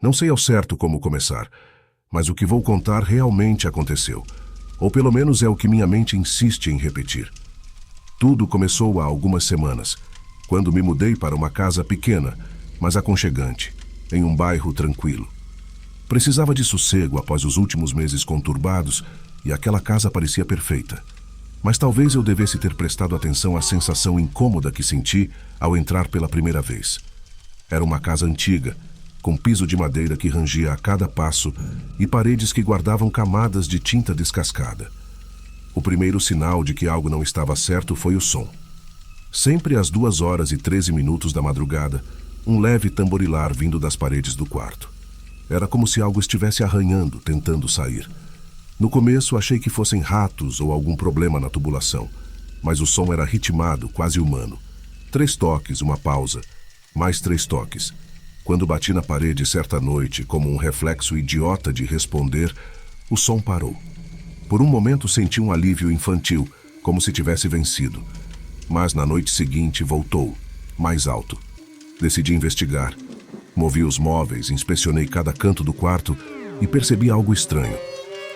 Não sei ao certo como começar, mas o que vou contar realmente aconteceu. Ou pelo menos é o que minha mente insiste em repetir. Tudo começou há algumas semanas, quando me mudei para uma casa pequena, mas aconchegante, em um bairro tranquilo. Precisava de sossego após os últimos meses conturbados e aquela casa parecia perfeita. Mas talvez eu devesse ter prestado atenção à sensação incômoda que senti ao entrar pela primeira vez. Era uma casa antiga, com piso de madeira que rangia a cada passo e paredes que guardavam camadas de tinta descascada. O primeiro sinal de que algo não estava certo foi o som. Sempre às 2h13 da madrugada, um leve tamborilar vindo das paredes do quarto. Era como se algo estivesse arranhando, tentando sair. No começo achei que fossem ratos ou algum problema na tubulação, mas o som era ritmado, quase humano. 3 toques, uma pausa, mais 3 toques. Quando bati na parede certa noite, como um reflexo idiota de responder, o som parou. Por um momento senti um alívio infantil, como se tivesse vencido. Mas na noite seguinte voltou, mais alto. Decidi investigar. Movi os móveis, inspecionei cada canto do quarto e percebi algo estranho.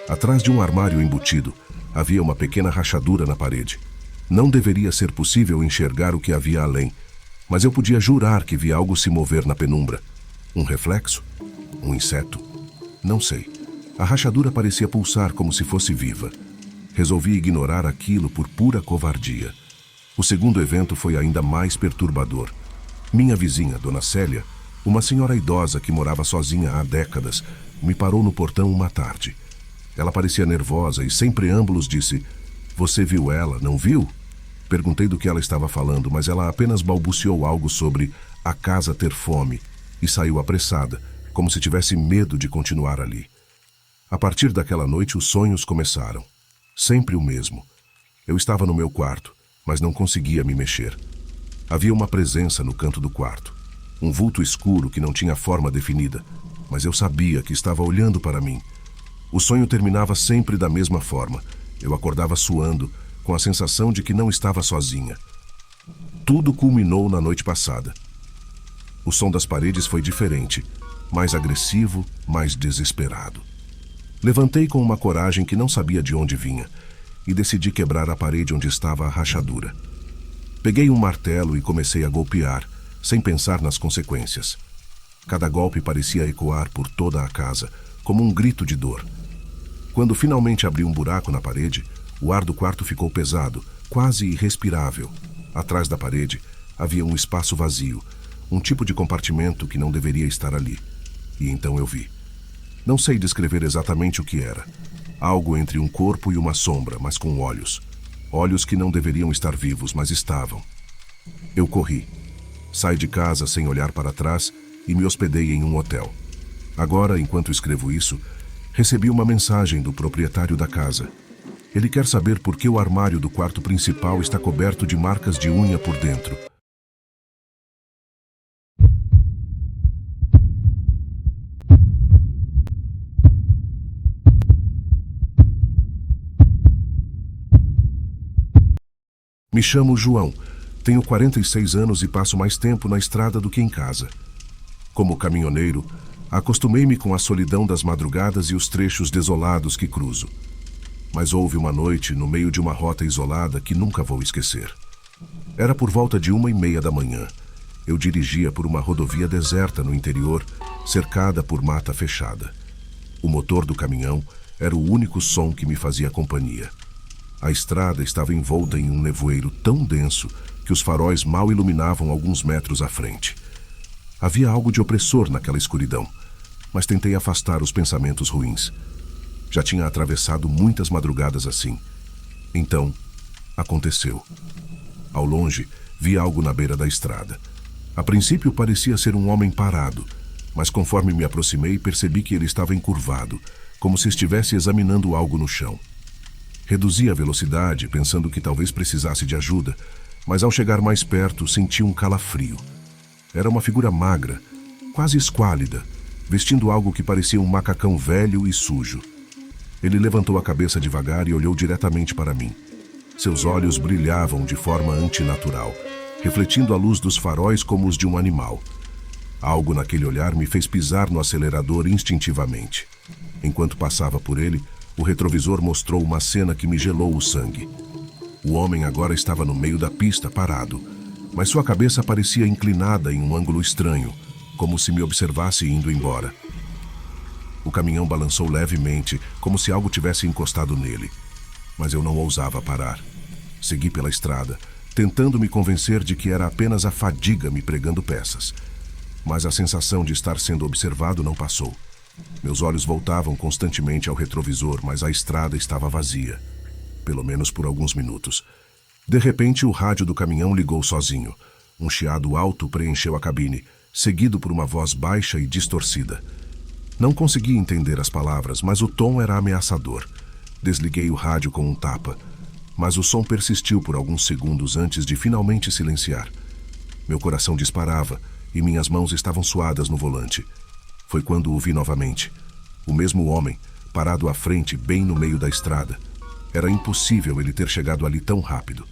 Atrás de um armário embutido, havia uma pequena rachadura na parede. Não deveria ser possível enxergar o que havia além, mas eu podia jurar que vi algo se mover na penumbra. Um reflexo? Um inseto? Não sei. A rachadura parecia pulsar como se fosse viva. Resolvi ignorar aquilo por pura covardia. O segundo evento foi ainda mais perturbador. Minha vizinha, Dona Célia, uma senhora idosa que morava sozinha há décadas, me parou no portão uma tarde. Ela parecia nervosa e, sem preâmbulos, disse: "Você viu ela, não viu?" Perguntei do que ela estava falando, mas ela apenas balbuciou algo sobre a casa ter fome e saiu apressada, como se tivesse medo de continuar ali. A partir daquela noite, os sonhos começaram. Sempre o mesmo. Eu estava no meu quarto, mas não conseguia me mexer. Havia uma presença no canto do quarto. Um vulto escuro que não tinha forma definida, mas eu sabia que estava olhando para mim. O sonho terminava sempre da mesma forma. Eu acordava suando, com a sensação de que não estava sozinha. Tudo culminou na noite passada. O som das paredes foi diferente, mais agressivo, mais desesperado. Levantei com uma coragem que não sabia de onde vinha e decidi quebrar a parede onde estava a rachadura. Peguei um martelo e comecei a golpear, sem pensar nas consequências. Cada golpe parecia ecoar por toda a casa, como um grito de dor. Quando finalmente abri um buraco na parede, o ar do quarto ficou pesado, quase irrespirável. Atrás da parede havia um espaço vazio, um tipo de compartimento que não deveria estar ali. E então eu vi. Não sei descrever exatamente o que era. Algo entre um corpo e uma sombra, mas com olhos. Olhos que não deveriam estar vivos, mas estavam. Eu corri. Saí de casa sem olhar para trás e me hospedei em um hotel. Agora, enquanto escrevo isso, recebi uma mensagem do proprietário da casa. Ele quer saber por que o armário do quarto principal está coberto de marcas de unha por dentro. Me chamo João, tenho 46 anos e passo mais tempo na estrada do que em casa. Como caminhoneiro, acostumei-me com a solidão das madrugadas e os trechos desolados que cruzo. Mas houve uma noite, no meio de uma rota isolada, que nunca vou esquecer. Era por volta de 1h30 da manhã. Eu dirigia por uma rodovia deserta no interior, cercada por mata fechada. O motor do caminhão era o único som que me fazia companhia. A estrada estava envolta em um nevoeiro tão denso que os faróis mal iluminavam alguns metros à frente. Havia algo de opressor naquela escuridão, mas tentei afastar os pensamentos ruins. Já tinha atravessado muitas madrugadas assim. Então, aconteceu. Ao longe, vi algo na beira da estrada. A princípio parecia ser um homem parado, mas conforme me aproximei, percebi que ele estava encurvado, como se estivesse examinando algo no chão. Reduzi a velocidade, pensando que talvez precisasse de ajuda, mas ao chegar mais perto, senti um calafrio. Era uma figura magra, quase esquálida, vestindo algo que parecia um macacão velho e sujo. Ele levantou a cabeça devagar e olhou diretamente para mim. Seus olhos brilhavam de forma antinatural, refletindo a luz dos faróis como os de um animal. Algo naquele olhar me fez pisar no acelerador instintivamente. Enquanto passava por ele, o retrovisor mostrou uma cena que me gelou o sangue. O homem agora estava no meio da pista, parado, mas sua cabeça parecia inclinada em um ângulo estranho, como se me observasse indo embora. O caminhão balançou levemente, como se algo tivesse encostado nele, mas eu não ousava parar. Segui pela estrada, tentando me convencer de que era apenas a fadiga me pregando peças. Mas a sensação de estar sendo observado não passou. Meus olhos voltavam constantemente ao retrovisor, mas a estrada estava vazia. Pelo menos por alguns minutos. De repente, o rádio do caminhão ligou sozinho. Um chiado alto preencheu a cabine, seguido por uma voz baixa e distorcida. Não consegui entender as palavras, mas o tom era ameaçador. Desliguei o rádio com um tapa, mas o som persistiu por alguns segundos antes de finalmente silenciar. Meu coração disparava e minhas mãos estavam suadas no volante. Foi quando o vi novamente. O mesmo homem, parado à frente, bem no meio da estrada. Era impossível ele ter chegado ali tão rápido.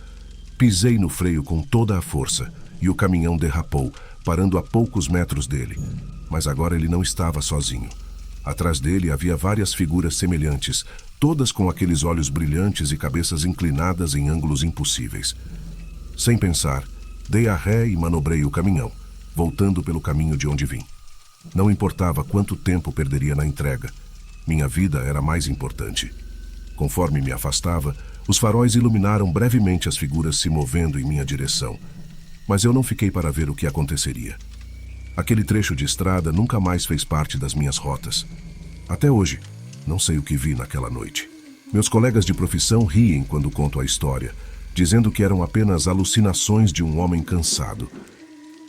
Pisei no freio com toda a força e o caminhão derrapou, parando a poucos metros dele. Mas agora ele não estava sozinho. Atrás dele havia várias figuras semelhantes, todas com aqueles olhos brilhantes e cabeças inclinadas em ângulos impossíveis. Sem pensar, dei a ré e manobrei o caminhão, voltando pelo caminho de onde vim. Não importava quanto tempo perderia na entrega. Minha vida era mais importante. Conforme me afastava, os faróis iluminaram brevemente as figuras se movendo em minha direção. Mas eu não fiquei para ver o que aconteceria. Aquele trecho de estrada nunca mais fez parte das minhas rotas. Até hoje, não sei o que vi naquela noite. Meus colegas de profissão riem quando conto a história, dizendo que eram apenas alucinações de um homem cansado.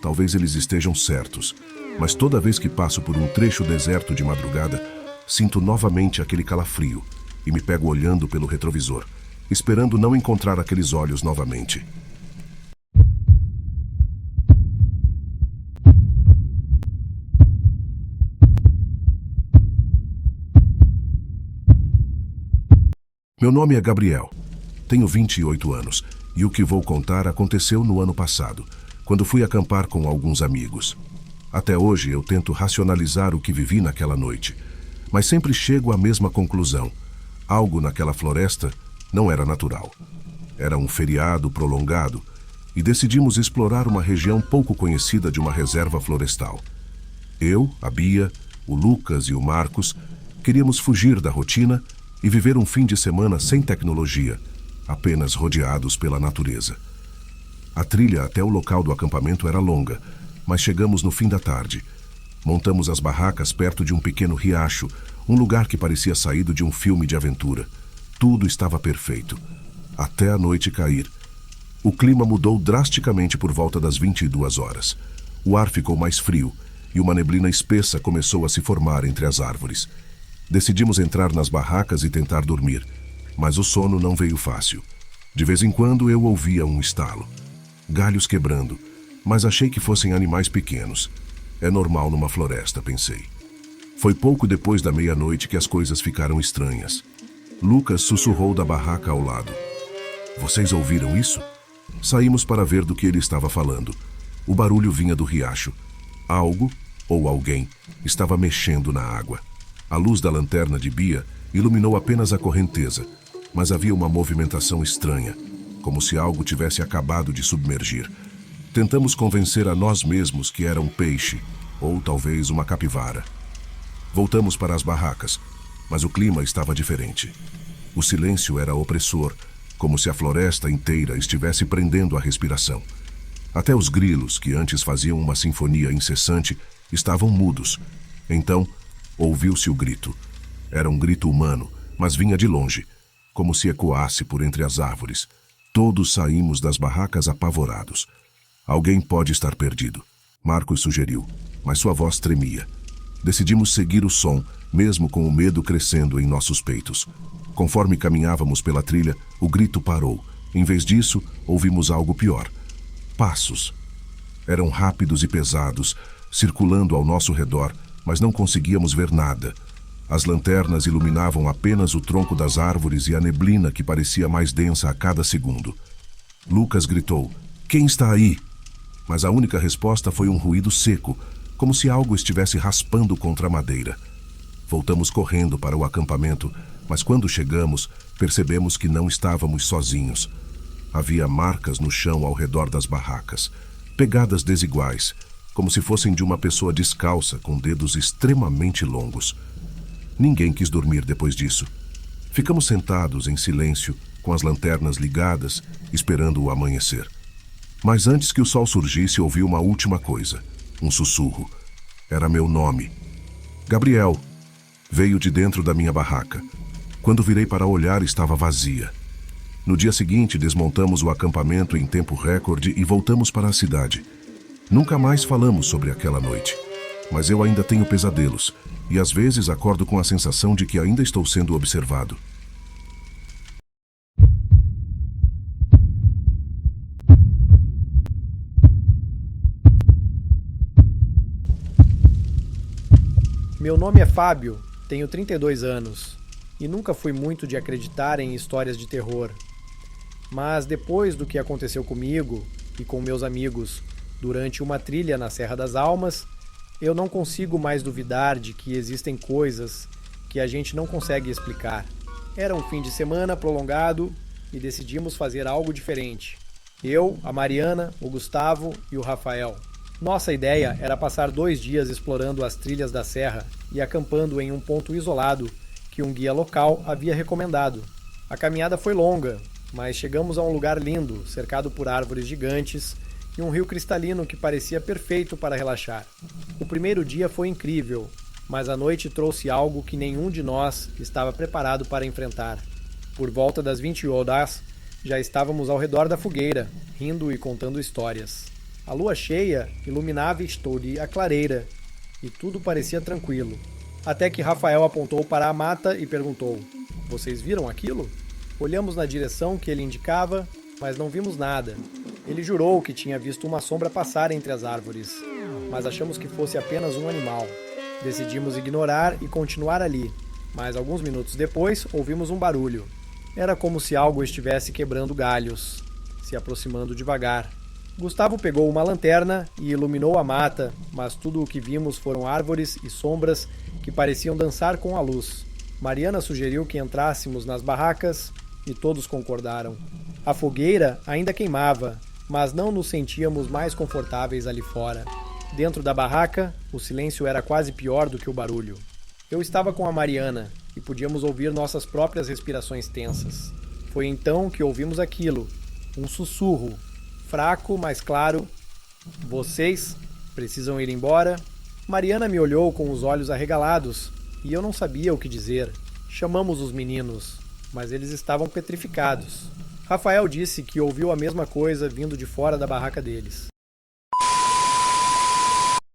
Talvez eles estejam certos, mas toda vez que passo por um trecho deserto de madrugada, sinto novamente aquele calafrio e me pego olhando pelo retrovisor, esperando não encontrar aqueles olhos novamente. Meu nome é Gabriel. Tenho 28 anos e o que vou contar aconteceu no ano passado, quando fui acampar com alguns amigos. Até hoje eu tento racionalizar o que vivi naquela noite, mas sempre chego à mesma conclusão. Algo naquela floresta não era natural. Era um feriado prolongado e decidimos explorar uma região pouco conhecida de uma reserva florestal. Eu, a Bia, o Lucas e o Marcos queríamos fugir da rotina e viver um fim de semana sem tecnologia, apenas rodeados pela natureza. A trilha até o local do acampamento era longa, mas chegamos no fim da tarde. Montamos as barracas perto de um pequeno riacho, um lugar que parecia saído de um filme de aventura. Tudo estava perfeito, até a noite cair. O clima mudou drasticamente por volta das 22 horas. O ar ficou mais frio e uma neblina espessa começou a se formar entre as árvores. Decidimos entrar nas barracas e tentar dormir, mas o sono não veio fácil. De vez em quando eu ouvia um estalo. Galhos quebrando, mas achei que fossem animais pequenos. É normal numa floresta, pensei. Foi pouco depois da meia-noite que as coisas ficaram estranhas. Lucas sussurrou da barraca ao lado. Vocês ouviram isso? Saímos para ver do que ele estava falando. O barulho vinha do riacho. Algo, ou alguém, estava mexendo na água. A luz da lanterna de Bia iluminou apenas a correnteza, mas havia uma movimentação estranha, como se algo tivesse acabado de submergir. Tentamos convencer a nós mesmos que era um peixe, ou talvez uma capivara. Voltamos para as barracas, mas o clima estava diferente. O silêncio era opressor, como se a floresta inteira estivesse prendendo a respiração. Até os grilos, que antes faziam uma sinfonia incessante, estavam mudos. Então, ouviu-se o grito. Era um grito humano, mas vinha de longe, como se ecoasse por entre as árvores. Todos saímos das barracas apavorados. Alguém pode estar perdido, Marcos sugeriu, mas sua voz tremia. Decidimos seguir o som, mesmo com o medo crescendo em nossos peitos. Conforme caminhávamos pela trilha, o grito parou. Em vez disso, ouvimos algo pior. Passos. Eram rápidos e pesados, circulando ao nosso redor, mas não conseguíamos ver nada. As lanternas iluminavam apenas o tronco das árvores e a neblina que parecia mais densa a cada segundo. Lucas gritou, "Quem está aí?" Mas a única resposta foi um ruído seco, como se algo estivesse raspando contra a madeira. Voltamos correndo para o acampamento, mas quando chegamos, percebemos que não estávamos sozinhos. Havia marcas no chão ao redor das barracas, pegadas desiguais, como se fossem de uma pessoa descalça com dedos extremamente longos. Ninguém quis dormir depois disso. Ficamos sentados em silêncio, com as lanternas ligadas, esperando o amanhecer. Mas antes que o sol surgisse, ouvi uma última coisa. Um sussurro. Era meu nome. Gabriel. Veio de dentro da minha barraca. Quando virei para olhar, estava vazia. No dia seguinte, desmontamos o acampamento em tempo recorde e voltamos para a cidade. Nunca mais falamos sobre aquela noite. Mas eu ainda tenho pesadelos, e às vezes acordo com a sensação de que ainda estou sendo observado. Meu nome é Fábio, tenho 32 anos e nunca fui muito de acreditar em histórias de terror. Mas depois do que aconteceu comigo e com meus amigos durante uma trilha na Serra das Almas, eu não consigo mais duvidar de que existem coisas que a gente não consegue explicar. Era um fim de semana prolongado e decidimos fazer algo diferente. Eu, a Mariana, o Gustavo e o Rafael. Nossa ideia era passar 2 dias explorando as trilhas da serra e acampando em um ponto isolado que um guia local havia recomendado. A caminhada foi longa, mas chegamos a um lugar lindo, cercado por árvores gigantes e um rio cristalino que parecia perfeito para relaxar. O primeiro dia foi incrível, mas a noite trouxe algo que nenhum de nós estava preparado para enfrentar. Por volta das 20 horas, já estávamos ao redor da fogueira, rindo e contando histórias. A lua cheia iluminava toda a clareira e tudo parecia tranquilo. Até que Rafael apontou para a mata e perguntou: "Vocês viram aquilo?" Olhamos na direção que ele indicava, mas não vimos nada. Ele jurou que tinha visto uma sombra passar entre as árvores, mas achamos que fosse apenas um animal. Decidimos ignorar e continuar ali, mas alguns minutos depois ouvimos um barulho. Era como se algo estivesse quebrando galhos, se aproximando devagar. Gustavo pegou uma lanterna e iluminou a mata, mas tudo o que vimos foram árvores e sombras que pareciam dançar com a luz. Mariana sugeriu que entrássemos nas barracas e todos concordaram. A fogueira ainda queimava, mas não nos sentíamos mais confortáveis ali fora. Dentro da barraca, o silêncio era quase pior do que o barulho. Eu estava com a Mariana e podíamos ouvir nossas próprias respirações tensas. Foi então que ouvimos aquilo, um sussurro, fraco, mas claro. "Vocês precisam ir embora?" Mariana me olhou com os olhos arregalados e eu não sabia o que dizer. Chamamos os meninos, mas eles estavam petrificados. Rafael disse que ouviu a mesma coisa vindo de fora da barraca deles.